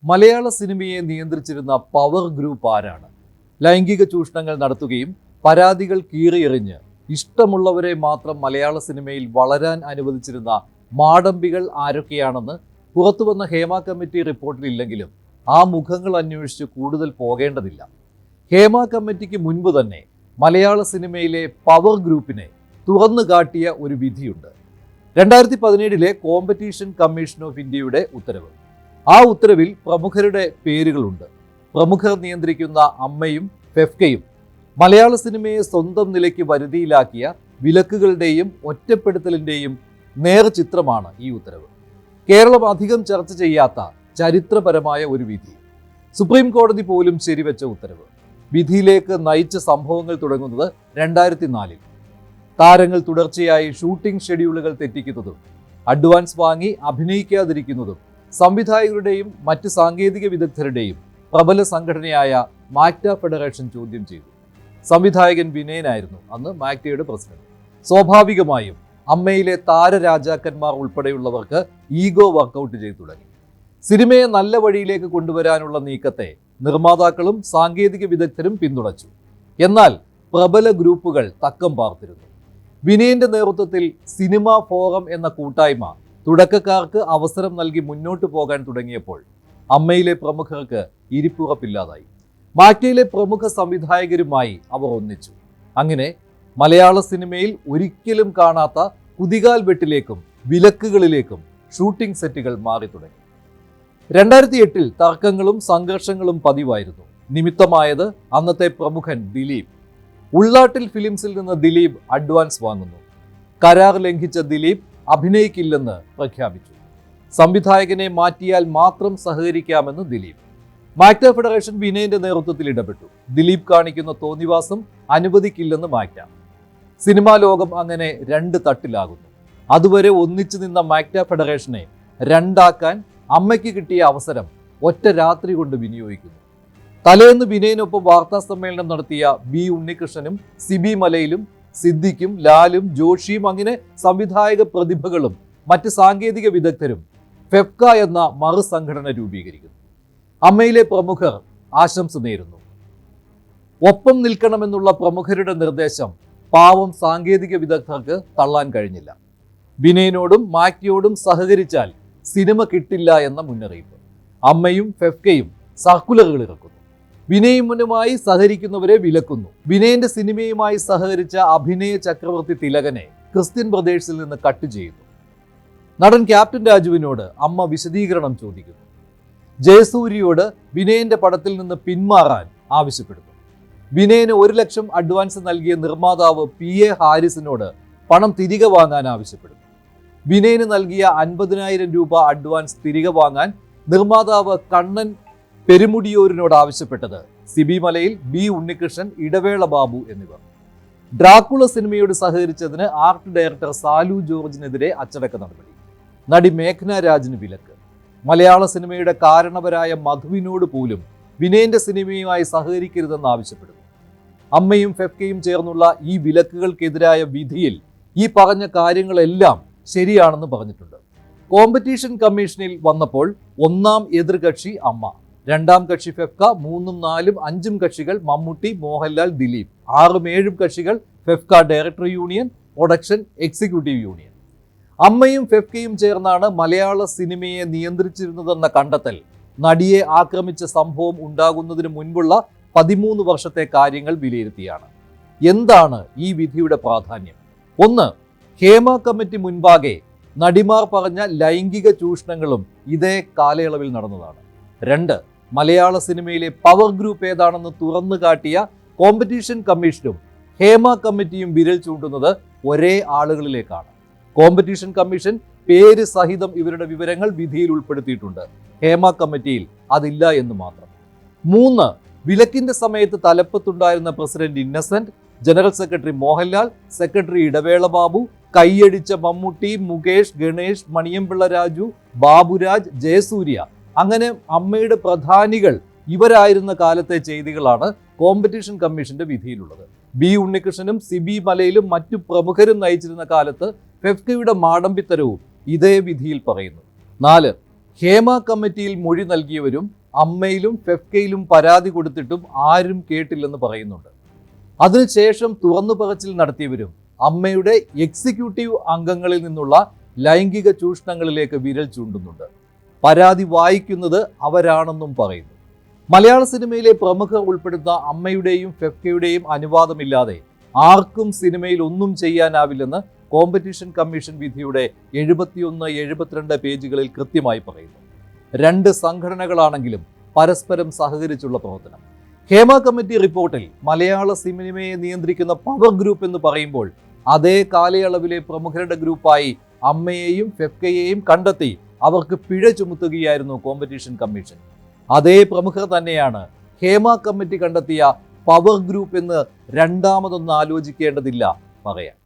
മലയാള സിനിമയെ നിയന്ത്രിച്ചിരുന്ന power group ആരാണ്? ലൈംഗിക ചൂഷണങ്ങൾ നടത്തുകയും പരാതികൾ കീറിയെറിഞ്ഞ് ഇഷ്ടമുള്ളവരെ മാത്രം മലയാള സിനിമയിൽ വളരാൻ അനുവദിച്ചിരുന്ന മാടമ്പികൾ ആരൊക്കെയാണെന്ന് പുറത്തുവന്ന ഹേമ കമ്മിറ്റി റിപ്പോർട്ടിലില്ലെങ്കിലും ആ മുഖങ്ങൾ അന്വേഷിച്ച് കൂടുതൽ പോകേണ്ടതില്ല. ഹേമ കമ്മിറ്റിക്ക് മുൻപ് തന്നെ മലയാള സിനിമയിലെ പവർ ഗ്രൂപ്പിനെ തുറന്നു കാട്ടിയ ഒരു വിധിയുണ്ട്. 2017 കോമ്പറ്റീഷൻ കമ്മീഷൻ ഓഫ് ഇന്ത്യയുടെ ഉത്തരവ്. ആ ഉത്തരവിൽ പ്രമുഖരുടെ പേരുകളുണ്ട്. പ്രമുഖർ നിയന്ത്രിക്കുന്ന അമ്മയും ഫെഫ്കയും മലയാള സിനിമയെ സ്വന്തം നിലയ്ക്ക് വരുതിയിലാക്കിയ വിലക്കുകളുടെയും ഒറ്റപ്പെടുത്തലിൻ്റെയും നേർചിത്രമാണ് ഈ ഉത്തരവ്. കേരളം അധികം ചർച്ച ചെയ്യാത്ത ചരിത്രപരമായ ഒരു വിധി. സുപ്രീം കോടതി പോലും ശരിവെച്ച ഉത്തരവ്. വിധിയിലേക്ക് നയിച്ച സംഭവങ്ങൾ തുടങ്ങുന്നത് 2004. താരങ്ങൾ തുടർച്ചയായി ഷൂട്ടിംഗ് ഷെഡ്യൂളുകൾ തെറ്റിക്കുന്നതും അഡ്വാൻസ് വാങ്ങി അഭിനയിക്കാതിരിക്കുന്നതും സംവിധായകരുടെയും മറ്റ് സാങ്കേതിക വിദഗ്ധരുടെയും പ്രബല സംഘടനയായ മാക്ട ഫെഡറേഷൻ ചോദ്യം ചെയ്തു. സംവിധായകൻ വിനയനായിരുന്നു അന്ന് മാക്ടയുടെ പ്രസിഡന്റ്. സ്വാഭാവികമായും അമ്മയിലെ താരരാജാക്കന്മാർ ഉൾപ്പെടെയുള്ളവർക്ക് ഈഗോ വർക്കൗട്ട് ചെയ്തു തുടങ്ങി. സിനിമയെ നല്ല വഴിയിലേക്ക് കൊണ്ടുവരാനുള്ള നീക്കത്തെ നിർമ്മാതാക്കളും സാങ്കേതിക വിദഗ്ധരും പിന്തുണച്ചു. എന്നാൽ പ്രബല ഗ്രൂപ്പുകൾ തക്കം പാർത്തിരുന്നു. വിനയന്റെ നേതൃത്വത്തിൽ സിനിമാ ഫോറം എന്ന കൂട്ടായ്മ തുടക്കക്കാർക്ക് അവസരം നൽകി മുന്നോട്ട് പോകാൻ തുടങ്ങിയപ്പോൾ അമ്മയിലെ പ്രമുഖർക്ക് ഇരിപ്പുറപ്പില്ലാതായി. മാക്ടയിലെ പ്രമുഖ സംവിധായകരുമായി അവർ ഒന്നിച്ചു. അങ്ങനെ മലയാള സിനിമയിൽ ഒരിക്കലും കാണാത്ത കുതികാൽ വെട്ടിലേക്കും വിലക്കുകളിലേക്കും ഷൂട്ടിംഗ് സെറ്റുകൾ മാറി തുടങ്ങി. 2008 തർക്കങ്ങളും സംഘർഷങ്ങളും പതിവായിരുന്നു. നിമിത്തമായത് അന്നത്തെ പ്രമുഖൻ ദിലീപ്. ഉള്ളാട്ടിൽ ഫിലിംസിൽ നിന്ന് ദിലീപ് അഡ്വാൻസ് വാങ്ങുന്നു. കരാർ ലംഘിച്ച ദിലീപ് അഭിനയിക്കില്ലെന്ന് പ്രഖ്യാപിച്ചു. സംവിധായകനെ മാറ്റിയാൽ മാത്രം സഹകരിക്കാമെന്ന് ദിലീപ്. മാക്ട ഫെഡറേഷൻ വിനയന്റെ നേതൃത്വത്തിൽ ഇടപെട്ടു. ദിലീപ് കാണിക്കുന്ന തോന്നിവാസം അനുവദിക്കില്ലെന്ന് മാക്ട. സിനിമാ ലോകം അങ്ങനെ രണ്ട് തട്ടിലാകുന്നു. അതുവരെ ഒന്നിച്ചു നിന്ന മാക്ട ഫെഡറേഷനെ രണ്ടാക്കാൻ അമ്മയ്ക്ക് കിട്ടിയ അവസരം ഒറ്റ രാത്രി കൊണ്ട് വിനിയോഗിക്കുന്നു. തലേന്ന് വിനയനൊപ്പം വാർത്താ സമ്മേളനം നടത്തിയ ബി ഉണ്ണികൃഷ്ണനും സിബി മലയിലും സിദ്ദിഖും ലാലും ജോഷിയും അങ്ങനെ സംവിധായക പ്രതിഭകളും മറ്റ് സാങ്കേതിക വിദഗ്ധരും ഫെഫ്ക എന്ന മറുസംഘടന രൂപീകരിക്കുന്നു. അമ്മയിലെ പ്രമുഖർ ആശംസ നേരുന്നു. ഒപ്പം നിൽക്കണമെന്നുള്ള പ്രമുഖരുടെ നിർദ്ദേശം പാവം സാങ്കേതിക വിദഗ്ധർക്ക് തള്ളാൻ കഴിഞ്ഞില്ല. വിനയനോടും മാക്ടയോടും സഹകരിച്ചാൽ സിനിമ കിട്ടില്ല എന്ന മുന്നറിയിപ്പ്. അമ്മയും ഫെഫ്കയും സർക്കുലറുകൾ ഇറക്കുന്നു. വിനയനുമായി സഹകരിക്കുന്നവരെ വിലക്കുന്നു. വിനയന്റെ സിനിമയുമായി സഹകരിച്ച അഭിനയ ചക്രവർത്തി തിലകനെ ക്രിസ്ത്യൻ ബ്രദേഴ്സിൽ നിന്ന് കട്ട് ചെയ്യുന്നു. നടൻ ക്യാപ്റ്റൻ രാജുവിനോട് അമ്മ വിശദീകരണം ചോദിക്കുന്നു. ജയസൂര്യയോട് വിനയന്റെ പടത്തിൽ നിന്ന് പിന്മാറാൻ ആവശ്യപ്പെടുന്നു. വിനയന് 1 ലക്ഷം അഡ്വാൻസ് നൽകിയ നിർമ്മാതാവ് PA ഹാരിസിനോട് പണം തിരികെ വാങ്ങാൻ ആവശ്യപ്പെടുന്നു. വിനയന് നൽകിയ 50,000 രൂപ അഡ്വാൻസ് തിരികെ വാങ്ങാൻ നിർമ്മാതാവ് കണ്ണൻ പെരുമുടിയൂരിനോട് ആവശ്യപ്പെട്ടത് സിബി മലയിൽ, ബി ഉണ്ണികൃഷ്ണൻ, ഇടവേള ബാബു എന്നിവർ. ഡ്രാക്കുള സിനിമയോട് സഹകരിച്ചതിന് ആർട്ട് ഡയറക്ടർ സാലു ജോർജിനെതിരെ അച്ചടക്ക നടപടി. നടി മേഘ്ന രാജിന് വിലക്ക്. മലയാള സിനിമയുടെ കാരണവരായ മധുവിനോട് പോലും വിനയന്റെ സിനിമയുമായി സഹകരിക്കരുതെന്ന് ആവശ്യപ്പെടുന്നു. അമ്മയും ഫെഫ്കയും ചേർന്നുള്ള ഈ വിലക്കുകൾക്കെതിരായ വിധിയിൽ ഈ പറഞ്ഞ കാര്യങ്ങളെല്ലാം ശരിയാണെന്ന് പറഞ്ഞിട്ടുണ്ട്. കോമ്പറ്റീഷൻ കമ്മീഷനിൽ വന്നപ്പോൾ ഒന്നാം എതിർകക്ഷി അമ്മ, രണ്ടാം കക്ഷി ഫെഫ്ക, 3ഉം 4ഉം 5ഉം കക്ഷികൾ മമ്മൂട്ടി, മോഹൻലാൽ, ദിലീപ്, 6ഉം 7ഉം കക്ഷികൾ FEFKA director union, production executive union. അമ്മയും ഫെഫ്കയും ചേർന്നാണ് മലയാള സിനിമയെ നിയന്ത്രിച്ചിരുന്നതെന്ന കണ്ടെത്തൽ നടിയെ ആക്രമിച്ച സംഭവം ഉണ്ടാകുന്നതിന് മുൻപുള്ള 13 വർഷത്തെ കാര്യങ്ങൾ വിലയിരുത്തിയാണ്. എന്താണ് ഈ വിധിയുടെ പ്രാധാന്യം? 1. ഹേമ കമ്മിറ്റി മുൻപാകെ നടിമാർ പറഞ്ഞ ലൈംഗിക ചൂഷണങ്ങളും ഇതേ കാലയളവിൽ നടന്നതാണ്. 2. മലയാള സിനിമയിലെ പവർ ഗ്രൂപ്പ് ഏതാണെന്ന് തുറന്നു കാട്ടിയ കോമ്പറ്റീഷൻ കമ്മീഷനും ഹേമ കമ്മിറ്റിയും വിരൽ ചൂണ്ടുന്നത് ഒരേ ആളുകളിലേക്കാണ്. കോമ്പറ്റീഷൻ കമ്മീഷൻ പേര് സഹിതം ഇവരുടെ വിവരങ്ങൾ വിധിയിൽ ഉൾപ്പെടുത്തിയിട്ടുണ്ട്. ഹേമ കമ്മിറ്റിയിൽ അതില്ല എന്ന് മാത്രം. 3. വിലക്കിന്റെ സമയത്ത് തലപ്പത്തുണ്ടായിരുന്ന president Innocent, general secretary Mohanlal, secretary Idavela Babu, കൈയടിച്ച Mammootty, Mukesh, Ganesh, Maniyanpilla Raju, Baburaj, Jayasurya, അങ്ങനെ അമ്മയുടെ പ്രധാനികൾ ഇവരായിരുന്ന കാലത്തെ ചെയ്തികളാണ് കോമ്പറ്റീഷൻ കമ്മീഷന്റെ വിധിയിലുള്ളത്. ബി ഉണ്ണികൃഷ്ണനും സിബി മലയിലും മറ്റു പ്രമുഖരും നയിച്ചിരുന്ന കാലത്ത് ഫെഫ്കയുടെ മാടമ്പിത്തരവും ഇതേ വിധിയിൽ പറയുന്നു. 4. ഹേമ കമ്മിറ്റിയിൽ മൊഴി നൽകിയവരും അമ്മയിലും ഫെഫ്കയിലും പരാതി കൊടുത്തിട്ടും ആരും കേട്ടില്ലെന്ന് പറയുന്നുണ്ട്. അതിനുശേഷം തുറന്നു പറച്ചിൽ നടത്തിയവരും അമ്മയുടെ എക്സിക്യൂട്ടീവ് അംഗങ്ങളിൽ നിന്നുള്ള ലൈംഗിക ചൂഷണങ്ങളിലേക്ക് വിരൽ ചൂണ്ടുന്നുണ്ട്. പരാതി വായിക്കുന്നത് അവരാണെന്നും പറയുന്നു. മലയാള സിനിമയിലെ പ്രമുഖർ ഉൾപ്പെടുന്ന അമ്മയുടെയും ഫെഫ്കയുടെയും അനുവാദമില്ലാതെ ആർക്കും സിനിമയിൽ ഒന്നും ചെയ്യാനാവില്ലെന്ന് കോമ്പറ്റീഷൻ കമ്മീഷൻ വിധിയുടെ 71, 72 പേജുകളിൽ കൃത്യമായി പറയുന്നു. രണ്ട് സംഘടനകളാണെങ്കിലും പരസ്പരം സഹകരിച്ചുള്ള പ്രവർത്തനം. ഹേമ കമ്മിറ്റി റിപ്പോർട്ടിൽ മലയാള സിനിമയെ നിയന്ത്രിക്കുന്ന പവർ ഗ്രൂപ്പ് എന്ന് പറയുമ്പോൾ അതേ കാലയളവിലെ പ്രമുഖരുടെ ഗ്രൂപ്പായി അമ്മയെയും ഫെഫ്കയെയും കണ്ടെത്തി അവർക്ക് പിഴ ചുമത്തുകയായിരുന്നു കോമ്പറ്റീഷൻ കമ്മീഷൻ. അതേ പ്രമുഖർ തന്നെയാണ് ഹേമ കമ്മിറ്റി കണ്ടെത്തിയ പവർ ഗ്രൂപ്പ് എന്ന് രണ്ടാമതൊന്ന് ആലോചിക്കേണ്ടതില്ല പറയാൻ.